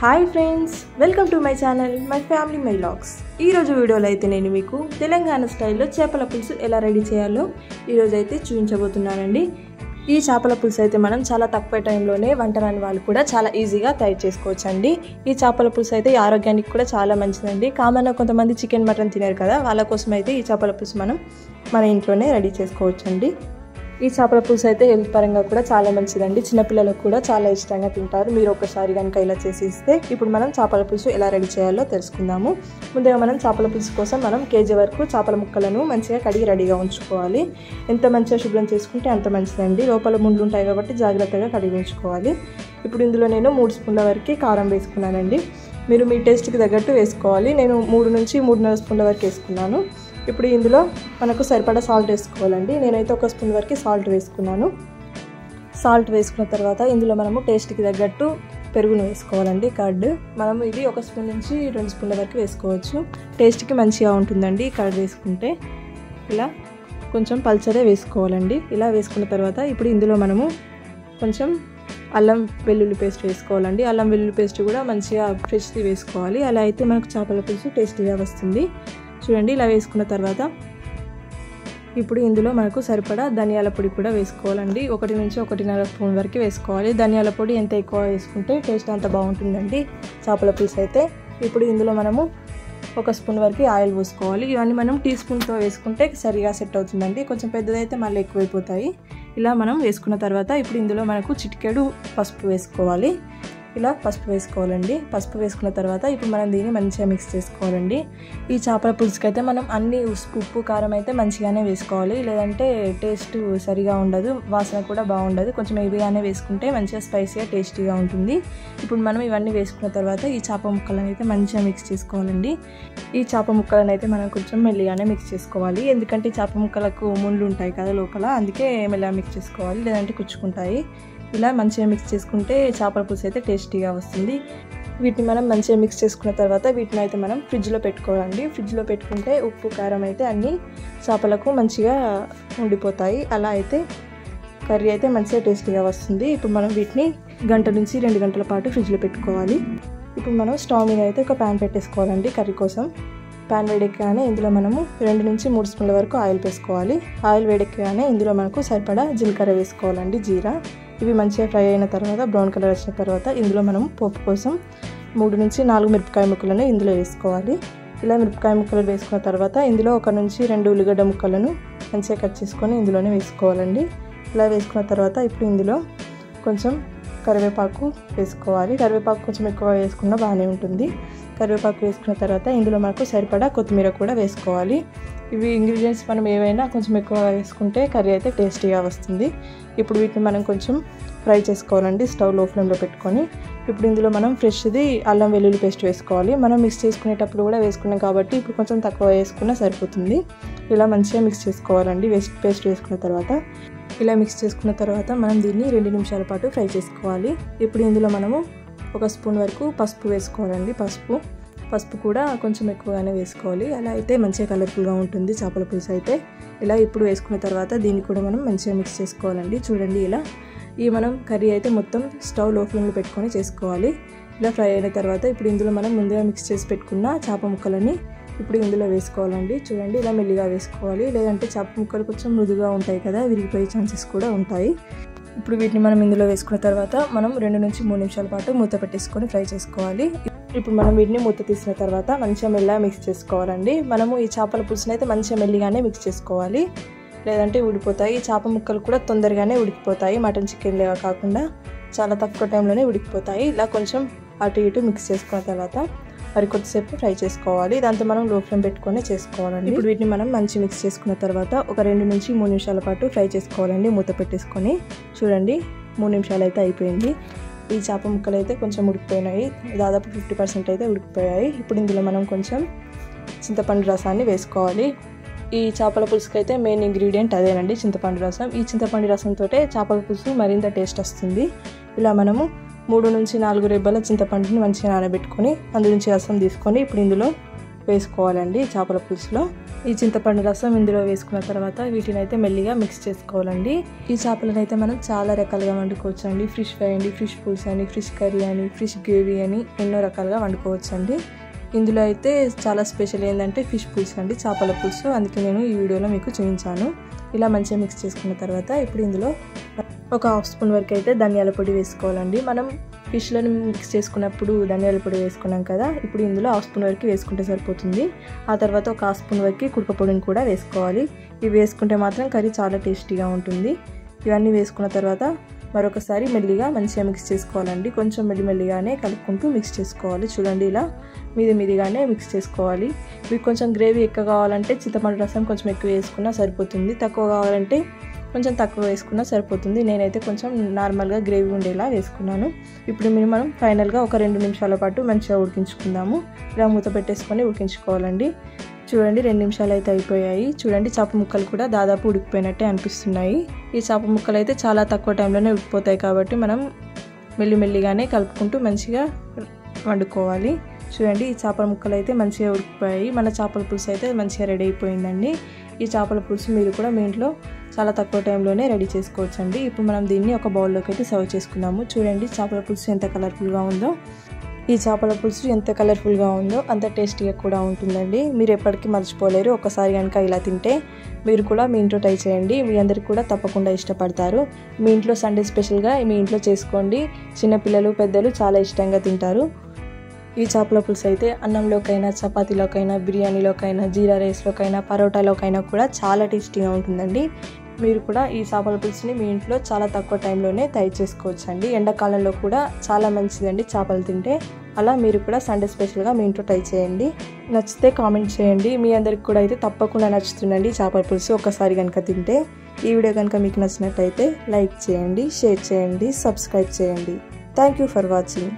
Hi friends, welcome to my channel my family my vlogs. ఈరోజు వీడియోలో అయితే నేను మీకు తెలంగాణ స్టైల్లో చేపల పులుసు ఎలా రెడీ చేయాలో ఈరోజు అయితే చూపించబోతున్నానండి. ఈ చేపల పులుసు అయితే మనం చాలా తక్కువ టైంలోనే వంట రాని వాళ్ళు కూడా చాలా ఈజీగా తయారు చేసుకోవచ్చు అండి. ఈ చేపల పులుసు అయితే ఆరోగ్యానికి కూడా చాలా మంచిదండి. కామన్గా కొంతమంది చికెన్ మటన్ తినరు కదా, వాళ్ళ కోసం అయితే ఈ చేపల పులుసు మనం మన ఇంట్లోనే రెడీ చేసుకోవచ్చు అండి. ఈ చేపల పులుసు అయితే హెల్త్ పరంగా కూడా చాలా మంచిదండి. చిన్నపిల్లలకు కూడా చాలా ఇష్టంగా తింటారు. మీరు ఒకసారి కనుక ఇలా చేసి ఇస్తే. ఇప్పుడు మనం చేపల పులుసు ఎలా రెడీ చేయాలో తెలుసుకుందాము. ముందుగా మనం చేపల పులుసు కోసం మనం కేజీ వరకు చేపల ముక్కలను మంచిగా కడిగి రెడీగా ఉంచుకోవాలి. ఎంత మంచిగా శుభ్రం చేసుకుంటే అంత మంచిదండి. లోపల ముళ్ళు ఉంటాయి కాబట్టి జాగ్రత్తగా కడిగి ఉంచుకోవాలి. ఇప్పుడు ఇందులో నేను 3 స్పూన్ల వరకు కారం వేసుకున్నానండి. మీరు మీ టేస్ట్కి తగ్గట్టు వేసుకోవాలి. నేను 3 నుంచి 3.5 స్పూన్ల వరకు వేసుకున్నాను. ఇప్పుడు ఇందులో మనకు సరిపడా సాల్ట్ వేసుకోవాలండి. నేనైతే 1 స్పూన్ వరకు సాల్ట్ వేసుకున్నాను. సాల్ట్ వేసుకున్న తర్వాత ఇందులో మనము టేస్ట్కి తగ్గట్టు పెరుగును వేసుకోవాలండి. కర్డ్ మనం ఇది 1 స్పూన్ నుంచి 2 స్పూన్ల వరకు వేసుకోవచ్చు. టేస్ట్కి మంచిగా ఉంటుందండి కర్డ్ వేసుకుంటే. ఇలా కొంచెం పల్చరే వేసుకోవాలండి. ఇలా వేసుకున్న తర్వాత ఇప్పుడు ఇందులో మనము కొంచెం అల్లం వెల్లుల్లి పేస్ట్ వేసుకోవాలండి. అల్లం వెల్లుల్లి పేస్ట్ కూడా మంచిగా ఫ్రెష్ది వేసుకోవాలి. అలా అయితే మనకు చేపల పులుసు టేస్టీగా వస్తుంది. చూడండి, ఇలా వేసుకున్న తర్వాత ఇప్పుడు ఇందులో మనకు సరిపడా ధనియాల పొడి కూడా వేసుకోవాలండి. 1 నుంచి 1.5 స్పూన్ వరకు వేసుకోవాలి. ధనియాల పొడి ఎంత ఎక్కువ వేసుకుంటే టేస్ట్ అంత బాగుంటుందండి చేపల పులుసు అయితే. ఇప్పుడు ఇందులో మనము 1 స్పూన్ వరకు ఆయిల్ పోసుకోవాలి. ఇవన్నీ మనం టీ స్పూన్తో వేసుకుంటే సరిగా సెట్ అవుతుందండి. కొంచెం పెద్దదైతే మళ్ళీ ఎక్కువైపోతాయి. ఇలా మనం వేసుకున్న తర్వాత ఇప్పుడు ఇందులో మనకు చిటికెడు పసుపు వేసుకోవాలి. ఇలా పసుపు వేసుకోవాలండి. పసుపు వేసుకున్న తర్వాత ఇప్పుడు మనం దీన్ని మంచిగా మిక్స్ చేసుకోవాలండి. ఈ చేపల పులుసుకి అయితే మనం అన్ని ఉప్పు కారం అయితే మంచిగానే వేసుకోవాలి, లేదంటే టేస్ట్ సరిగా ఉండదు, వాసన కూడా బాగుండదు. కొంచెం హెవీగానే వేసుకుంటే మంచిగా స్పైసీగా టేస్టీగా ఉంటుంది. ఇప్పుడు మనం ఇవన్నీ వేసుకున్న తర్వాత ఈ చేప ముక్కలను అయితే మంచిగా మిక్స్ చేసుకోవాలండి. ఈ చేప ముక్కలను అయితే మనం కొంచెం మెల్లిగానే మిక్స్ చేసుకోవాలి. ఎందుకంటే ఈ చేప ముక్కలకు ముళ్ళు ఉంటాయి కదా లోపల, అందుకే మెల్లగా మిక్స్ చేసుకోవాలి, లేదంటే కుచ్చుకుంటాయి. ఇలా మంచిగా మిక్స్ చేసుకుంటే చేపల పులుసు అయితే టేస్టీగా వస్తుంది. వీటిని మనం మంచిగా మిక్స్ చేసుకున్న తర్వాత వీటిని అయితే మనం ఫ్రిడ్జ్లో పెట్టుకోవాలండి. ఫ్రిడ్జ్లో పెట్టుకుంటే ఉప్పు కారం అయితే అన్నీ చేపలకు మంచిగా ఉండిపోతాయి. అలా అయితే కర్రీ అయితే మంచిగా టేస్టీగా వస్తుంది. ఇప్పుడు మనం వీటిని 1 నుంచి 2 గంటల పాటు ఫ్రిడ్జ్లో పెట్టుకోవాలి. ఇప్పుడు మనం స్టవ్ మీద అయితే ఒక ప్యాన్ పెట్టేసుకోవాలండి కర్రీ కోసం. ప్యాన్ వేడెక్కగానే ఇందులో మనము 2 నుంచి 3 స్పూన్ల వరకు ఆయిల్ వేసుకోవాలి. ఆయిల్ వేడెక్కగానే ఇందులో మనకు సరిపడా జీలకర్ర వేసుకోవాలండి, జీరా. ఇవి మంచిగా ఫ్రై అయిన తర్వాత బ్రౌన్ కలర్ వచ్చిన తర్వాత ఇందులో మనం పోపు కోసం 3 నుంచి 4 మిరపకాయ ముక్కలను ఇందులో వేసుకోవాలి. ఇలా మిరపకాయ ముక్కలు వేసుకున్న తర్వాత ఇందులో 1 నుంచి 2 ఉల్లిగడ్డ ముక్కలను మంచిగా కట్ చేసుకొని ఇందులోనే వేసుకోవాలండి. ఇలా వేసుకున్న తర్వాత ఇప్పుడు ఇందులో కొంచెం కరివేపాకు వేసుకోవాలి. కరివేపాకు కొంచెం ఎక్కువ వేసుకున్నా బాగానే ఉంటుంది. కరివేపాకు వేసుకున్న తర్వాత ఇందులో మనకు సరిపడా కొత్తిమీర కూడా వేసుకోవాలి. ఇవి ఇంగ్రీడియంట్స్ మనం ఏవైనా కొంచెం ఎక్కువ వేసుకుంటే కర్రీ అయితే టేస్టీగా వస్తుంది. ఇప్పుడు వీటిని మనం కొంచెం ఫ్రై చేసుకోవాలండి స్టవ్ లో ఫ్లేమ్లో పెట్టుకొని. ఇప్పుడు ఇందులో మనం ఫ్రెష్ది అల్లం వెల్లుల్లి పేస్ట్ వేసుకోవాలి. మనం మిక్స్ చేసుకునేటప్పుడు కూడా వేసుకున్నాం కాబట్టి ఇప్పుడు కొంచెం తక్కువ వేసుకున్నా సరిపోతుంది. ఇలా మంచిగా మిక్స్ చేసుకోవాలండి. పేస్ట్ వేసుకున్న తర్వాత ఇలా మిక్స్ చేసుకున్న తర్వాత మనం దీన్ని 2 నిమిషాల పాటు ఫ్రై చేసుకోవాలి. ఇప్పుడు ఇందులో మనము 1 స్పూన్ వరకు పసుపు వేసుకోవాలండి. పసుపు కూడా కొంచెం ఎక్కువగానే వేసుకోవాలి. అలా అయితే మంచిగా కలర్ఫుల్గా ఉంటుంది చేపల పులుసు అయితే. ఇలా ఇప్పుడు వేసుకున్న తర్వాత దీన్ని కూడా మనం మంచిగా మిక్స్ చేసుకోవాలండి. చూడండి, ఇలా ఈ మనం కర్రీ అయితే మొత్తం స్టవ్ లో ఫ్లేమ్లో పెట్టుకొని చేసుకోవాలి. ఇలా ఫ్రై అయిన తర్వాత ఇప్పుడు ఇందులో మనం ముందుగా మిక్స్ చేసి పెట్టుకున్న చేప ముక్కలని ఇప్పుడు ఇందులో వేసుకోవాలండి. చూడండి, ఇలా మెల్లిగా వేసుకోవాలి, లేదంటే చేప ముక్కలు కొంచెం మృదుగా ఉంటాయి కదా, విరిగిపోయే ఛాన్సెస్ కూడా ఉంటాయి. ఇప్పుడు వీటిని మనం ఇందులో వేసుకున్న తర్వాత మనం 2 నుంచి 3 నిమిషాల పాటు మూత పెట్టేసుకొని ఫ్రై చేసుకోవాలి. ఇప్పుడు మనం వీటిని మూత తీసిన తర్వాత మంచిగా మెల్లగా మిక్స్ చేసుకోవాలండి. మనము ఈ చేపల పులుసుని అయితే మంచిగా మెల్లిగానే మిక్స్ చేసుకోవాలి, లేదంటే ఉడిపోతాయి. ఈ చేప ముక్కలు కూడా తొందరగానే ఉడికిపోతాయి. మటన్ చికెన్ లేవా కాకుండా చాలా తక్కువ టైంలోనే ఉడికిపోతాయి. ఇలా కొంచెం అటు ఇటు మిక్స్ చేసుకున్న తర్వాత మరి కొద్దిసేపు ఫ్రై చేసుకోవాలి. ఇదంతా మనం లో ఫ్లేమ్ పెట్టుకొని చేసుకోవాలండి. ఇప్పుడు వీటిని మనం మంచి మిక్స్ చేసుకున్న తర్వాత ఒక 2 నుంచి 3 నిమిషాల పాటు ఫ్రై చేసుకోవాలండి మూత పెట్టేసుకొని. చూడండి, 3 నిమిషాలు అయితే అయిపోయింది. ఈ చేప ముక్కలు అయితే కొంచెం ఉడికిపోయినాయి, దాదాపు 50% అయితే ఉడికిపోయాయి. ఇప్పుడు ఇందులో మనం కొంచెం చింతపండు రసాన్ని వేసుకోవాలి. ఈ చేపల పులుసుకి అయితే మెయిన్ ఇంగ్రీడియంట్ అదేనండి, చింతపండు రసం. ఈ చింతపండు రసంతో చేపల పులుసు మరింత టేస్ట్ వస్తుంది. ఇలా మనము 3 నుంచి 4 రెబ్బల చింతపండుని మంచిగా నానబెట్టుకొని అందులో నుంచి రసం తీసుకొని ఇప్పుడు ఇందులో వేసుకోవాలండి చేపల పులుసులో. ఈ చింతపండు రసం ఇందులో వేసుకున్న తర్వాత వీటిని అయితే మెల్లిగా మిక్స్ చేసుకోవాలండి. ఈ చేపలను అయితే మనం చాలా రకాలుగా వండుకోవచ్చు అండి. ఫిష్ ఫ్రై అండి, ఫిష్ పులుసు అని, ఫిష్ కర్రీ అని, ఫిష్ గ్రేవీ అని ఎన్నో రకాలుగా వండుకోవచ్చు అండి. ఇందులో అయితే చాలా స్పెషల్ ఏంటంటే ఫిష్ పులుసు అండి, చేపల పులుసు. అందుకే నేను ఈ వీడియోలో మీకు చూపించాను. ఇలా మంచిగా మిక్స్ చేసుకున్న తర్వాత ఇప్పుడు ఇందులో ఒక హాఫ్ స్పూన్ వరకు అయితే ధనియాల పొడి వేసుకోవాలండి. మనం ఫిష్లను మిక్స్ చేసుకున్నప్పుడు ధనియాల పొడి వేసుకున్నాం కదా, ఇప్పుడు ఇందులో హాఫ్ స్పూన్ వరకు వేసుకుంటే సరిపోతుంది. ఆ తర్వాత ఒక హాఫ్ స్పూన్ వరకు కుడక పొడిని కూడా వేసుకోవాలి. ఇవి వేసుకుంటే మాత్రం కర్రీ చాలా టేస్టీగా ఉంటుంది. ఇవన్నీ వేసుకున్న తర్వాత మరొకసారి మెల్లిగా మంచిగా మిక్స్ చేసుకోవాలండి. కొంచెం మెల్లిగానే కలుపుకుంటూ మిక్స్ చేసుకోవాలి. చూడండి, ఇలా మీదిగానే మిక్స్ చేసుకోవాలి. మీకు కొంచెం గ్రేవీ ఎక్కువ కావాలంటే చింతపండు రసం కొంచెం ఎక్కువ వేసుకున్నా సరిపోతుంది. తక్కువ కావాలంటే కొంచెం తక్కువ వేసుకున్నా సరిపోతుంది. నేనైతే కొంచెం నార్మల్గా గ్రేవీ ఉండేలా వేసుకున్నాను. ఇప్పుడు మనం ఫైనల్గా ఒక 2 నిమిషాల పాటు మంచిగా ఉడికించుకుందాము. ఇలా మూత పెట్టేసుకొని ఉడికించుకోవాలండి. చూడండి, 2 నిమిషాలు అయితే అయిపోయాయి. చూడండి, చేప ముక్కలు కూడా దాదాపు ఉడికిపోయినట్టే అనిపిస్తున్నాయి. ఈ చేప ముక్కలు అయితే చాలా తక్కువ టైంలోనే ఉడికిపోతాయి కాబట్టి మనం మెల్లిగానే కలుపుకుంటూ మంచిగా వండుకోవాలి. చూడండి, ఈ చేపల ముక్కలు అయితే మంచిగా ఉడికిపోయాయి. మన చేపల పులుసు అయితే మంచిగా రెడీ అయిపోయిందండి. ఈ చేపల పులుసు మీరు కూడా మీ ఇంట్లో చాలా తక్కువ టైంలోనే రెడీ చేసుకోవచ్చండి. ఇప్పుడు మనం దీన్ని ఒక బౌల్లోకి అయితే సర్వ్ చేసుకుందాము. చూడండి, చేపల పులుసు ఎంత కలర్ఫుల్గా ఉందో. ఈ చేపల పులుసు ఎంత కలర్ఫుల్గా ఉందో అంత టేస్టీగా కూడా ఉంటుందండి. మీరు ఎప్పటికీ మర్చిపోలేరు. ఒకసారి కనుక ఇలా తింటే మీరు కూడా మీ ఇంట్లో ట్రై చేయండి. మీ అందరికి కూడా తప్పకుండా ఇష్టపడతారు. మీ ఇంట్లో సండే స్పెషల్గా మీ ఇంట్లో చేసుకోండి. చిన్నపిల్లలు పెద్దలు చాలా ఇష్టంగా తింటారు. ఈ చేపల పులుసు అయితే అన్నంలోకైనా, చపాతీలోకైనా, బిర్యానీలోకైనా, జీరా రైస్లోకైనా, పరోటాలోకైనా కూడా చాలా టేస్టీగా ఉంటుందండి. మీరు కూడా ఈ చేపల పులుసుని మీ ఇంట్లో చాలా తక్కువ టైంలోనే తయారు చేసుకోవచ్చండి. ఎండాకాలంలో కూడా చాలా మంచిదండి చేపలు తింటే. అలా మీరు కూడా సండే స్పెషల్గా మీ ఇంట్లో ట్రై చేయండి. నచ్చితే కామెంట్ చేయండి. మీ అందరికి కూడా అయితే తప్పకుండా నచ్చుతుందండి చేపల పులుసు ఒకసారి కనుక తింటే. ఈ వీడియో కనుక మీకు నచ్చినట్టయితే లైక్ చేయండి, షేర్ చేయండి, సబ్స్క్రైబ్ చేయండి. Thank you for watching.